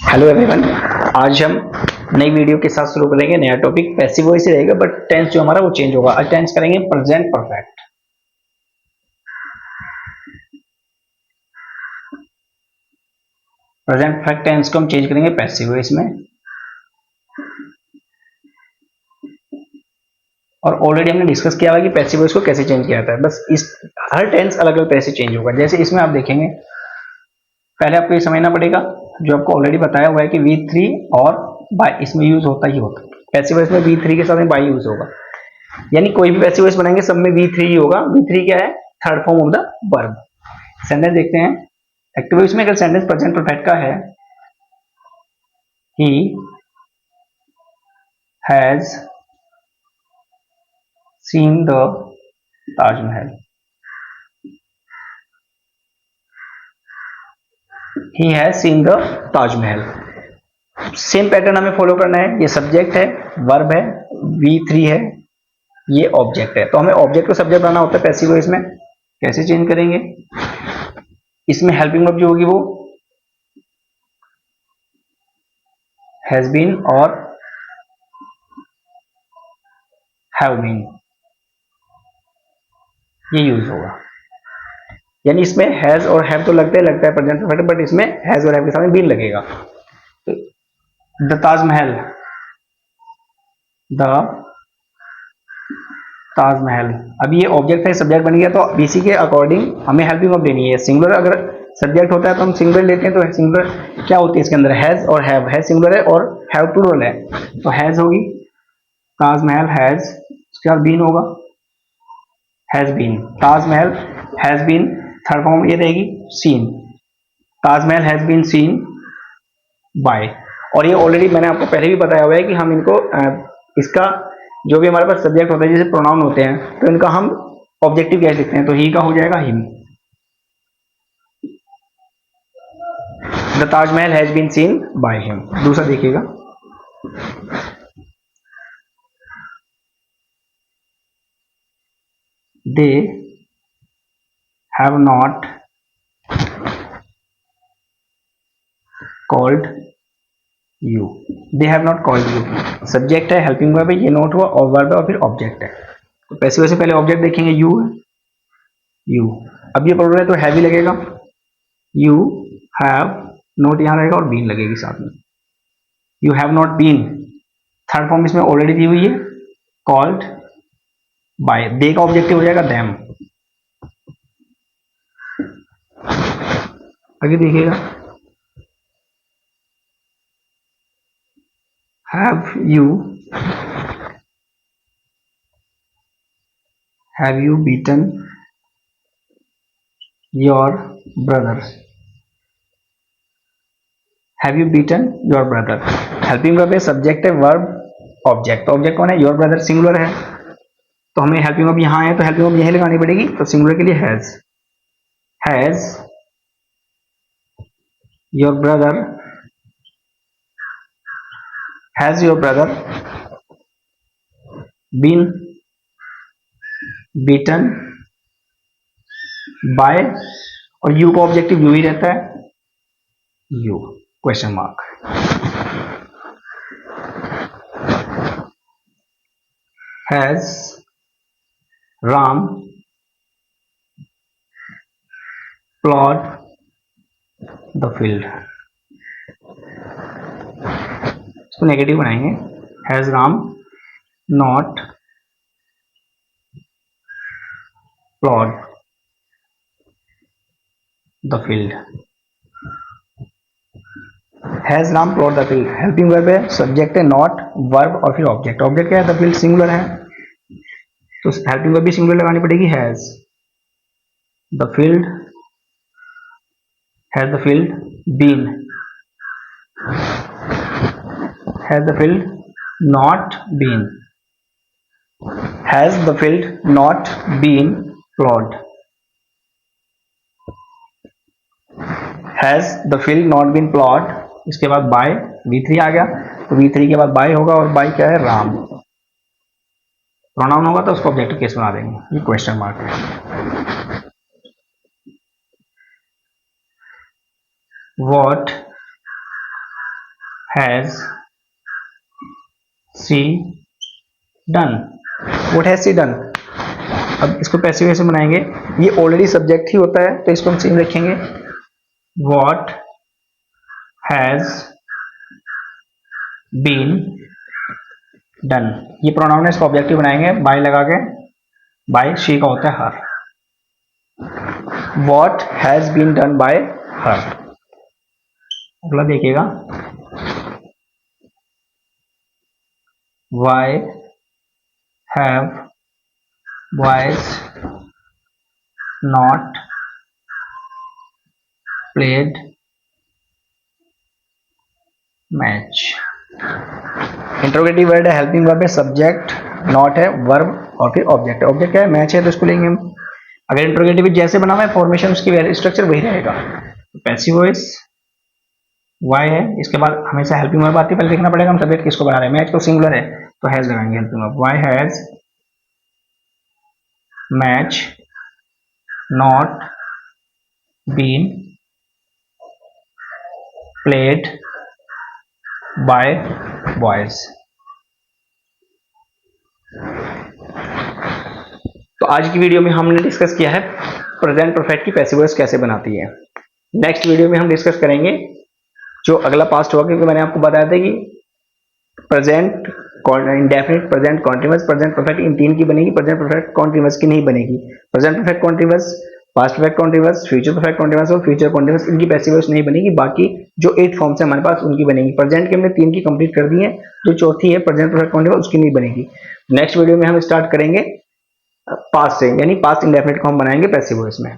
Hello everyone. आज हम नई वीडियो के साथ शुरू करेंगे नया टॉपिक। पैसिव वॉइस ही रहेगा बट टेंस जो हमारा वो चेंज होगा। आज टेंस करेंगे present perfect. Present perfect tense को हम चेंज करेंगे पैसिव वॉइस में। और ऑलरेडी हमने डिस्कस किया हुआ कि पैसिव वॉइस को कैसे चेंज किया जाता है। बस इस हर टेंस अलग अलग तरह से चेंज होगा। जैसे इसमें आप देखेंगे, पहले आपको ये समझना पड़ेगा जो आपको ऑलरेडी बताया हुआ है कि V3 और बाय इसमें यूज होता ही होता है। पैसिव वॉइस में V3 के साथ में बाय यूज होगा, यानी कोई भी पैसिव वॉइस बनाएंगे सब में V3 ही होगा। V3 क्या है? Third form of the verb. Sentence देखते हैं। एक्टिव वॉइस में अगर सेंटेंस प्रेजेंट परफेक्ट का है, he has seen the Taj Mahal. He has seen the Taj Mahal. Same pattern हमें फॉलो करना है। ये सब्जेक्ट है, वर्ब है, V3 है, ये ऑब्जेक्ट है। तो हमें ऑब्जेक्ट को सब्जेक्ट बनाना होता है पैसिव वॉइस में। कैसे चेंज करेंगे? इसमें हेल्पिंग वर्ब जो होगी वो हैज बीन और हैव बीन, ये यूज होगा। यानी इसमें हैज और हैव तो लगता है प्रेजेंट परफेक्ट, बट इसमें हैज और हैव के साथ में बीन लगेगा। The Taj Mahal, the Taj Mahal. अब ये ऑब्जेक्ट है, सब्जेक्ट बन गया, तो इसी के अकॉर्डिंग हमें हेल्पिंग वर्ब देनी है। सिंगुलर अगर सब्जेक्ट होता है तो हम सिंगुलर लेते हैं। तो सिंगुलर क्या होती है इसके अंदर? हैज और हैव। हैज सिंगुलर है और हैव प्लूरल है, तो हैज होगी ताजमहल हैज, उसके बाद बीन होगा has been. Taj Mahal has been, third form ये रहेगी seen. Taj Mahal has been seen by. और ये ऑलरेडी मैंने आपको पहले भी बताया हुआ है कि हम इनको इसका जो भी हमारे पास सब्जेक्ट होता है, जैसे प्रोनाउन होते हैं, तो इनका हम ऑब्जेक्टिव क्या लिखते हैं, तो ही का हो जाएगा him. The Taj Mahal has been seen by him. दूसरा देखिएगा, they have not called you. They have not called you subject है, हेल्पिंग वर्ब है, ये नोट हुआ, और वर्ब है और फिर ऑब्जेक्ट है। तो पैसिव वॉइस से पहले ऑब्जेक्ट देखेंगे, यू है, यू। अब ये प्रोनाउन है तो हैव ही लगेगा। यू हैव, नोट यहां रहेगा और बीन लगेगी साथ में। You have not been, third form इसमें ऑलरेडी दी हुई है, कॉल्ड बाय। दे का ऑब्जेक्टिव हो जाएगा देम। आगे देखिएगा, have you beaten your brother. Have you beaten your brother. Helping verb है, सब्जेक्ट है, वर्ब ऑब्जेक्ट। ऑब्जेक्ट कौन है? योर ब्रदर सिंगुलर है, तो हमें हेल्पिंग वर्ब यहां है तो हेल्पिंग वर्ब यही लगानी पड़ेगी। तो सिंगुलर के लिए has your brother, has your brother been beaten by, और यू का ऑब्जेक्टिव यू ही रहता है, you question mark. Has Ram plot the field. इसको नेगेटिव बनाएंगे, has Ram not plot the field. Has Ram plot the field, helping verb है, subject है, not, verb और फिर ऑब्जेक्ट। ऑब्जेक्ट क्या है? द फील्ड सिंगुलर है, तो हेल्पिंग वर्ब भी सिंगुलर लगानी पड़ेगी। Has the field, has the field been, has the field not been, has the field not been plot, has the field not been plot. इसके बाद bye, V3 आ गया, तो V3 के बाद बाय होगा, और बाय क्या है? राम। प्रोनाउन होगा तो उसको ऑब्जेक्टिव केस बना देंगे, ये क्वेश्चन मार्क है। What has she done, what has she done. अब इसको पैसिव वॉइस में बनाएंगे, ये ऑलरेडी सब्जेक्ट ही होता है तो इसको हम सेम रखेंगे, व्हाट हैज बीन डन। ये प्रोनाउन है, इसको ऑब्जेक्टिव बनाएंगे बाय लगा के, बाय शी का होता है हर, what has been done by her. अगला देखिएगा, why have boys not played match. Interrogative word है, हेल्पिंग वर्ब है, सब्जेक्ट नॉट है, वर्ब और फिर ऑब्जेक्ट है। ऑब्जेक्ट क्या है, मैच है तो इसको लेंगे हम। अगर इंट्रोगेटिव जैसे बना हुआ है फॉर्मेशन उसकी स्ट्रक्चर वही रहेगा। पैसिव वॉइस वाई है, इसके बाद हमेशा हेल्पिंग वर्ब आती है, पहले देखना पड़ेगा हम सब्जेक्ट किसको बना रहे हैं। मैच तो सिंगुलर है तो हैज लगाएंगे helping verb, why has match not been played by boys. तो आज की वीडियो में हमने डिस्कस किया है प्रेजेंट परफेक्ट की पैसिव वॉइस कैसे बनाती है। नेक्स्ट वीडियो में हम डिस्कस करेंगे जो अगला पास्ट होगा, क्योंकि मैंने आपको बताया था कि present indefinite, present continuous, present perfect in तीन की बनेगी, प्रेजेंट परफेक्ट कॉन्टिन्यूअस की नहीं बनेगी। Present perfect continuous, past perfect continuous, future perfect continuous और फ्यूचर कॉन्टिन्यूअस, इनकी पैसिव वॉइस नहीं बनेगी। बाकी जो 8 फॉर्म्स है हमारे पास उनकी बनेगी। प्रेजेंट के हमने 3 की कंप्लीट कर दी है, जो चौथी है प्रेजेंट परफेक्ट कॉन्टिन्यूअस उसकी नहीं बनेगी। नेक्स्ट वीडियो में हम स्टार्ट करेंगे पास्ट से, यानी पास्ट इंडेफिनिट को हम बनाएंगे पैसिव वॉइस में।